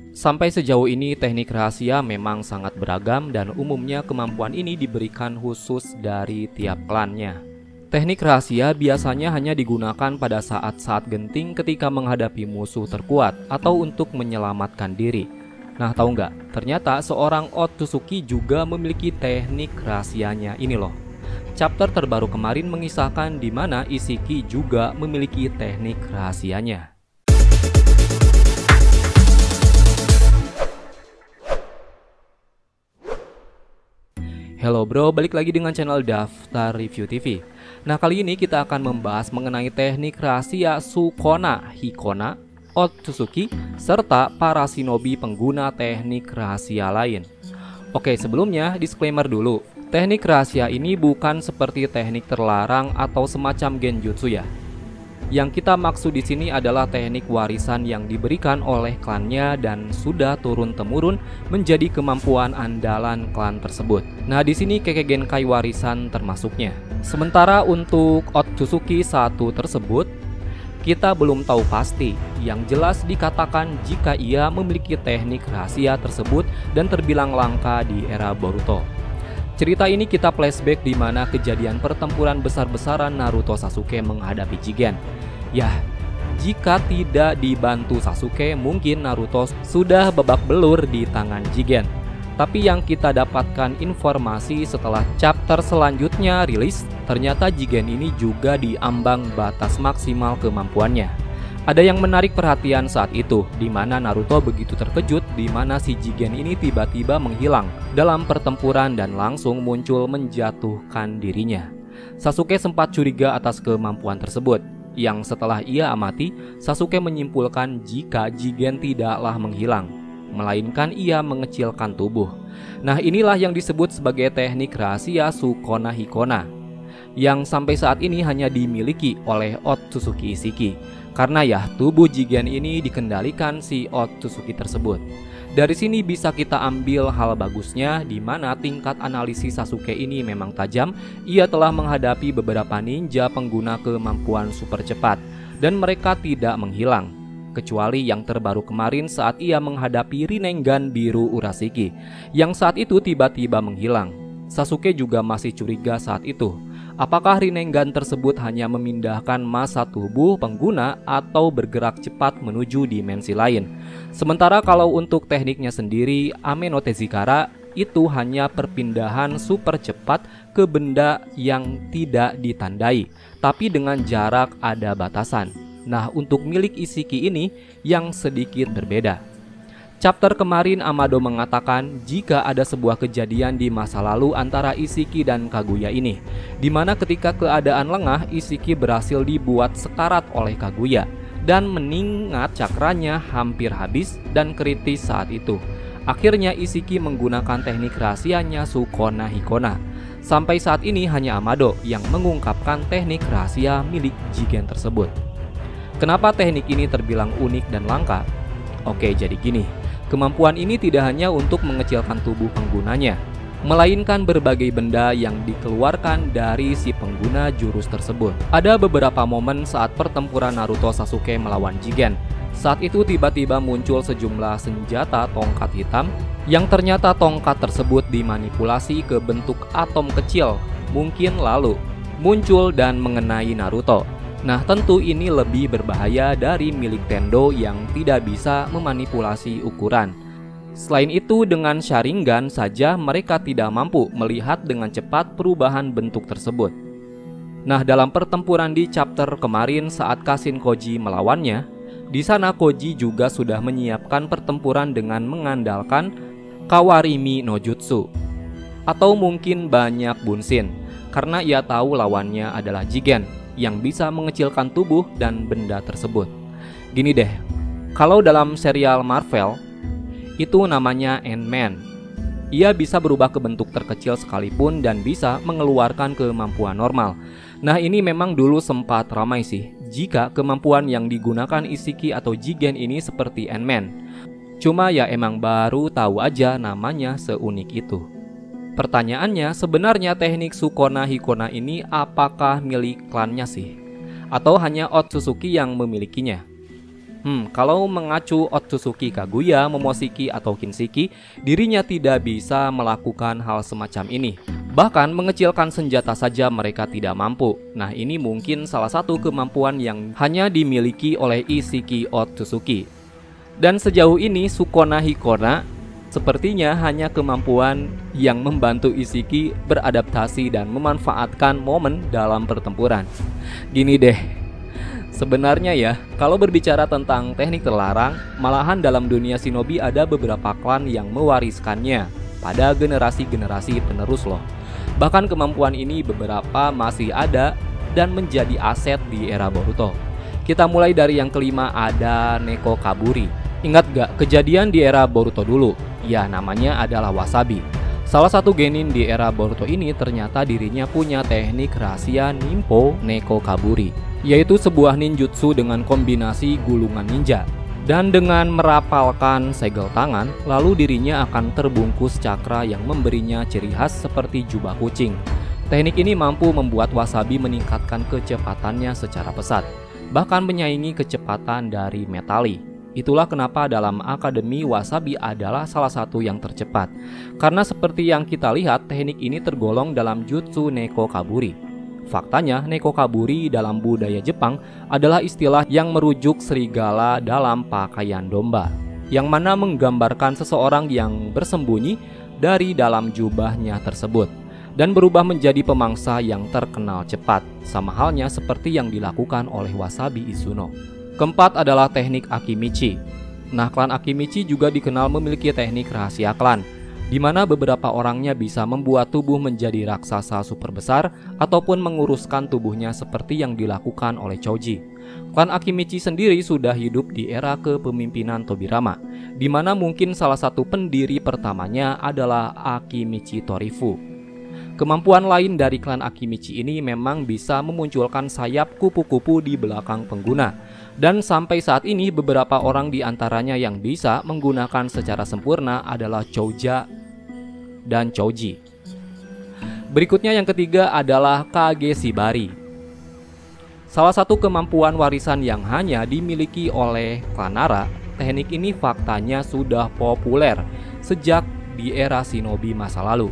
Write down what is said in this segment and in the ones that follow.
Sampai sejauh ini teknik rahasia memang sangat beragam dan umumnya kemampuan ini diberikan khusus dari tiap klannya. Teknik rahasia biasanya hanya digunakan pada saat-saat genting ketika menghadapi musuh terkuat atau untuk menyelamatkan diri. Nah, tahu nggak? Ternyata seorang Otsutsuki juga memiliki teknik rahasianya ini loh. Chapter terbaru kemarin mengisahkan di mana Isshiki juga memiliki teknik rahasianya. Halo bro, balik lagi dengan channel Daftar Review TV. Nah, kali ini kita akan membahas mengenai teknik rahasia Sukona Hikona, Otsutsuki, serta para shinobi pengguna teknik rahasia lain. Oke, sebelumnya disclaimer dulu. Teknik rahasia ini bukan seperti teknik terlarang atau semacam genjutsu ya. Yang kita maksud di sini adalah teknik warisan yang diberikan oleh klannya dan sudah turun-temurun menjadi kemampuan andalan klan tersebut. Nah, di sini Kekkei Genkai warisan termasuknya. Sementara untuk Otsutsuki satu tersebut, kita belum tahu pasti. Yang jelas dikatakan jika ia memiliki teknik rahasia tersebut dan terbilang langka di era Boruto. Cerita ini kita flashback di mana kejadian pertempuran besar-besaran Naruto Sasuke menghadapi Jigen. Yah, jika tidak dibantu Sasuke, mungkin Naruto sudah babak belur di tangan Jigen. Tapi yang kita dapatkan informasi setelah chapter selanjutnya rilis, ternyata Jigen ini juga diambang batas maksimal kemampuannya. Ada yang menarik perhatian saat itu, di mana Naruto begitu terkejut di mana si Jigen ini tiba-tiba menghilang dalam pertempuran dan langsung muncul menjatuhkan dirinya. Sasuke sempat curiga atas kemampuan tersebut, yang setelah ia amati, Sasuke menyimpulkan jika Jigen tidaklah menghilang, melainkan ia mengecilkan tubuh. Nah, inilah yang disebut sebagai teknik rahasia Sukona Hikona, yang sampai saat ini hanya dimiliki oleh Otsutsuki Isshiki. Karena ya, tubuh Jigen ini dikendalikan si Otsutsuki tersebut. Dari sini bisa kita ambil hal bagusnya di mana tingkat analisis Sasuke ini memang tajam. Ia telah menghadapi beberapa ninja pengguna kemampuan super cepat dan mereka tidak menghilang. Kecuali yang terbaru kemarin saat ia menghadapi Rinnegan biru Urashiki yang saat itu tiba-tiba menghilang. Sasuke juga masih curiga saat itu. Apakah Rinnegan tersebut hanya memindahkan massa tubuh pengguna atau bergerak cepat menuju dimensi lain? Sementara kalau untuk tekniknya sendiri, Ame no Tezikara itu hanya perpindahan super cepat ke benda yang tidak ditandai, tapi dengan jarak ada batasan. Nah, untuk milik Isshiki ini yang sedikit berbeda. Chapter kemarin Amado mengatakan jika ada sebuah kejadian di masa lalu antara Isshiki dan Kaguya ini, di mana ketika keadaan lengah Isshiki berhasil dibuat sekarat oleh Kaguya dan mengingat cakranya hampir habis dan kritis saat itu. Akhirnya Isshiki menggunakan teknik rahasianya Sukona Hikona. Sampai saat ini hanya Amado yang mengungkapkan teknik rahasia milik Jigen tersebut. Kenapa teknik ini terbilang unik dan langka? Oke, jadi gini. Kemampuan ini tidak hanya untuk mengecilkan tubuh penggunanya, melainkan berbagai benda yang dikeluarkan dari si pengguna jurus tersebut. Ada beberapa momen saat pertempuran Naruto Sasuke melawan Jigen. Saat itu tiba-tiba muncul sejumlah senjata tongkat hitam yang ternyata tongkat tersebut dimanipulasi ke bentuk atom kecil, mungkin lalu muncul dan mengenai Naruto. Nah, tentu ini lebih berbahaya dari milik Tendo yang tidak bisa memanipulasi ukuran. Selain itu, dengan Sharingan saja mereka tidak mampu melihat dengan cepat perubahan bentuk tersebut. Nah, dalam pertempuran di chapter kemarin saat Kashin Koji melawannya, di sana Koji juga sudah menyiapkan pertempuran dengan mengandalkan Kawarimi no Jutsu atau mungkin banyak bunshin, karena ia tahu lawannya adalah Jigen yang bisa mengecilkan tubuh dan benda tersebut. Gini deh, kalau dalam serial Marvel itu namanya Ant-Man. Ia bisa berubah ke bentuk terkecil sekalipun dan bisa mengeluarkan kemampuan normal. Nah, ini memang dulu sempat ramai sih jika kemampuan yang digunakan Isshiki atau Jigen ini seperti Ant-Man. Cuma ya emang baru tahu aja namanya seunik itu. Pertanyaannya, sebenarnya teknik Sukona Hikona ini apakah milik klannya sih? Atau hanya Otsutsuki yang memilikinya? Kalau mengacu Otsutsuki Kaguya, Momoshiki, atau Kinshiki, dirinya tidak bisa melakukan hal semacam ini. Bahkan mengecilkan senjata saja mereka tidak mampu. Nah, ini mungkin salah satu kemampuan yang hanya dimiliki oleh Isshiki Otsutsuki. Dan sejauh ini Sukona Hikona sepertinya hanya kemampuan yang membantu Isshiki beradaptasi dan memanfaatkan momen dalam pertempuran. Gini deh, sebenarnya ya, kalau berbicara tentang teknik terlarang, malahan dalam dunia shinobi ada beberapa klan yang mewariskannya pada generasi-generasi penerus loh. Bahkan kemampuan ini beberapa masih ada dan menjadi aset di era Boruto. Kita mulai dari yang kelima, ada Neko Kaburi. Ingat gak kejadian di era Boruto dulu? Ya, namanya adalah Wasabi. Salah satu genin di era Boruto ini ternyata dirinya punya teknik rahasia Ninpo Neko Kaburi, yaitu sebuah ninjutsu dengan kombinasi gulungan ninja. Dan dengan merapalkan segel tangan, lalu dirinya akan terbungkus cakra yang memberinya ciri khas seperti jubah kucing. Teknik ini mampu membuat Wasabi meningkatkan kecepatannya secara pesat, bahkan menyaingi kecepatan dari Metali. Itulah kenapa dalam Akademi Wasabi adalah salah satu yang tercepat. Karena seperti yang kita lihat, teknik ini tergolong dalam Jutsu Neko Kaburi. Faktanya, Neko Kaburi dalam budaya Jepang adalah istilah yang merujuk serigala dalam pakaian domba, yang mana menggambarkan seseorang yang bersembunyi dari dalam jubahnya tersebut dan berubah menjadi pemangsa yang terkenal cepat, sama halnya seperti yang dilakukan oleh Wasabi Izuno. Keempat adalah teknik Akimichi. Nah, klan Akimichi juga dikenal memiliki teknik rahasia klan, di mana beberapa orangnya bisa membuat tubuh menjadi raksasa super besar ataupun menguruskan tubuhnya seperti yang dilakukan oleh Choji. Klan Akimichi sendiri sudah hidup di era kepemimpinan Tobirama, di mana mungkin salah satu pendiri pertamanya adalah Akimichi Torifu. Kemampuan lain dari klan Akimichi ini memang bisa memunculkan sayap kupu-kupu di belakang pengguna. Dan sampai saat ini beberapa orang di antaranya yang bisa menggunakan secara sempurna adalah Chouja dan Choji. Berikutnya yang ketiga adalah Kage Shibari. Salah satu kemampuan warisan yang hanya dimiliki oleh klan Nara, teknik ini faktanya sudah populer sejak di era shinobi masa lalu.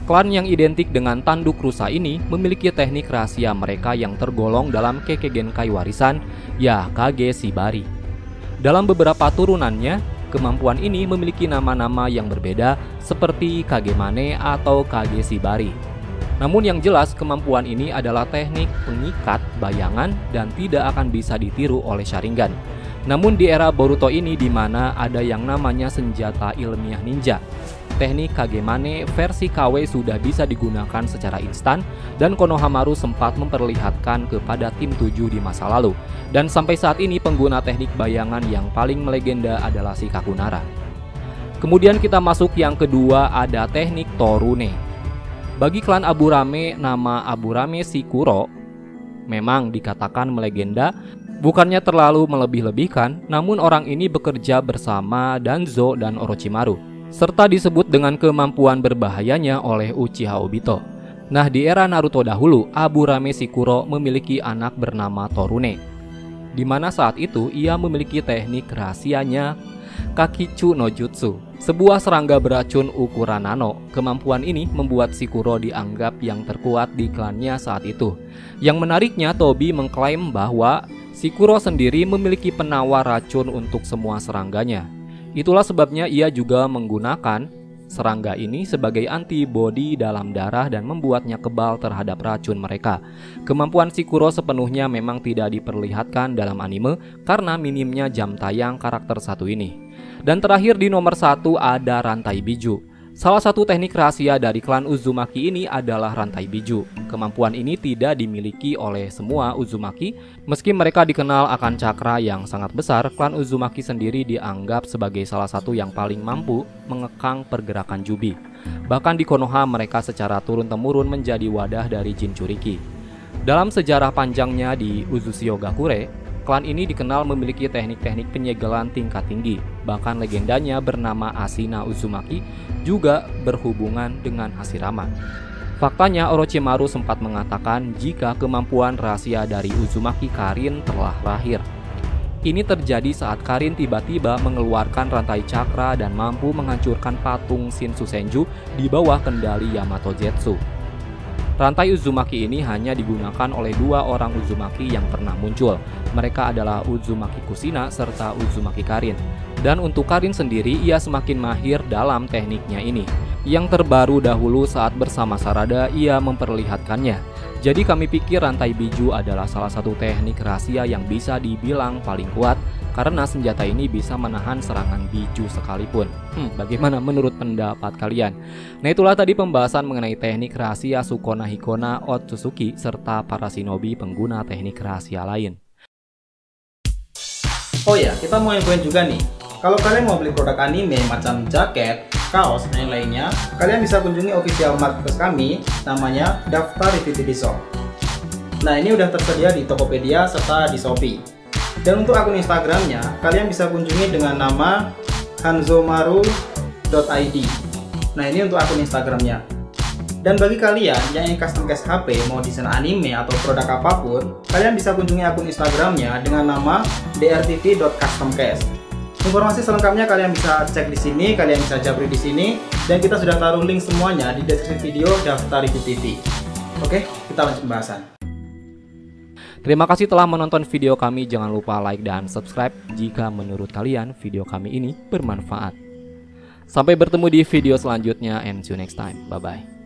Klan yang identik dengan tanduk rusa ini memiliki teknik rahasia mereka yang tergolong dalam Kekkei Genkai warisan, ya Kage Shibari. Dalam beberapa turunannya, kemampuan ini memiliki nama-nama yang berbeda seperti Kagemane atau Kage Shibari. Namun yang jelas kemampuan ini adalah teknik pengikat bayangan dan tidak akan bisa ditiru oleh Sharingan. Namun di era Boruto ini di mana ada yang namanya senjata ilmiah ninja, teknik Kagemane versi KW sudah bisa digunakan secara instan dan Konohamaru sempat memperlihatkan kepada tim 7 di masa lalu. Dan sampai saat ini pengguna teknik bayangan yang paling melegenda adalah Shikaku Nara. Kemudian kita masuk yang kedua, ada teknik Torune. Bagi klan Aburame, nama Aburame Shikuro memang dikatakan melegenda. Bukannya terlalu melebih-lebihkan, namun orang ini bekerja bersama Danzo dan Orochimaru, serta disebut dengan kemampuan berbahayanya oleh Uchiha Obito. Nah, di era Naruto dahulu, Aburame Shikuro memiliki anak bernama Torune, di mana saat itu ia memiliki teknik rahasianya Kakichu no Jutsu, sebuah serangga beracun ukuran nano. Kemampuan ini membuat Shikuro dianggap yang terkuat di klannya saat itu. Yang menariknya, Tobi mengklaim bahwa Shikuro sendiri memiliki penawar racun untuk semua serangganya. Itulah sebabnya ia juga menggunakan serangga ini sebagai antibodi dalam darah dan membuatnya kebal terhadap racun mereka. Kemampuan Shikuro sepenuhnya memang tidak diperlihatkan dalam anime karena minimnya jam tayang karakter satu ini. Dan terakhir di nomor 1 ada rantai biju. Salah satu teknik rahasia dari klan Uzumaki ini adalah rantai biju. Kemampuan ini tidak dimiliki oleh semua Uzumaki. Meski mereka dikenal akan cakra yang sangat besar, klan Uzumaki sendiri dianggap sebagai salah satu yang paling mampu mengekang pergerakan Jubi. Bahkan di Konoha mereka secara turun-temurun menjadi wadah dari Jinchuriki. Dalam sejarah panjangnya di Uzushio Gakure, klan ini dikenal memiliki teknik-teknik penyegelan tingkat tinggi. Bahkan legendanya bernama Ashina Uzumaki juga berhubungan dengan Hashirama. Faktanya Orochimaru sempat mengatakan jika kemampuan rahasia dari Uzumaki Karin telah lahir. Ini terjadi saat Karin tiba-tiba mengeluarkan rantai cakra dan mampu menghancurkan patung Shinsu Senju di bawah kendali Yamato Zetsu. Rantai Uzumaki ini hanya digunakan oleh 2 orang Uzumaki yang pernah muncul. Mereka adalah Uzumaki Kushina serta Uzumaki Karin. Dan untuk Karin sendiri, ia semakin mahir dalam tekniknya ini. Yang terbaru dahulu saat bersama Sarada, ia memperlihatkannya. Jadi kami pikir rantai biju adalah salah satu teknik rahasia yang bisa dibilang paling kuat karena senjata ini bisa menahan serangan biju sekalipun. Bagaimana menurut pendapat kalian? Nah, itulah tadi pembahasan mengenai teknik rahasia Sukona Hikona Otsutsuki serta para shinobi pengguna teknik rahasia lain. Oh ya, kita mau infoin juga nih. Kalau kalian mau beli produk anime macam jaket, kaos, dan yang lainnya, kalian bisa kunjungi official marketplace kami, namanya Daftar Review TV Shop. Nah, ini udah tersedia di Tokopedia serta di Shopee. Dan untuk akun Instagramnya, kalian bisa kunjungi dengan nama hanzomaru.id. Nah, ini untuk akun Instagramnya. Dan bagi kalian yang ingin custom case HP, mau desain anime atau produk apapun, kalian bisa kunjungi akun Instagramnya dengan nama drtv.customcase. Informasi selengkapnya kalian bisa cek di sini, kalian bisa japri di sini, dan kita sudah taruh link semuanya di deskripsi video Daftar Review TV. Oke, kita lanjut pembahasan. Terima kasih telah menonton video kami. Jangan lupa like dan subscribe jika menurut kalian video kami ini bermanfaat. Sampai bertemu di video selanjutnya and see you next time. Bye bye.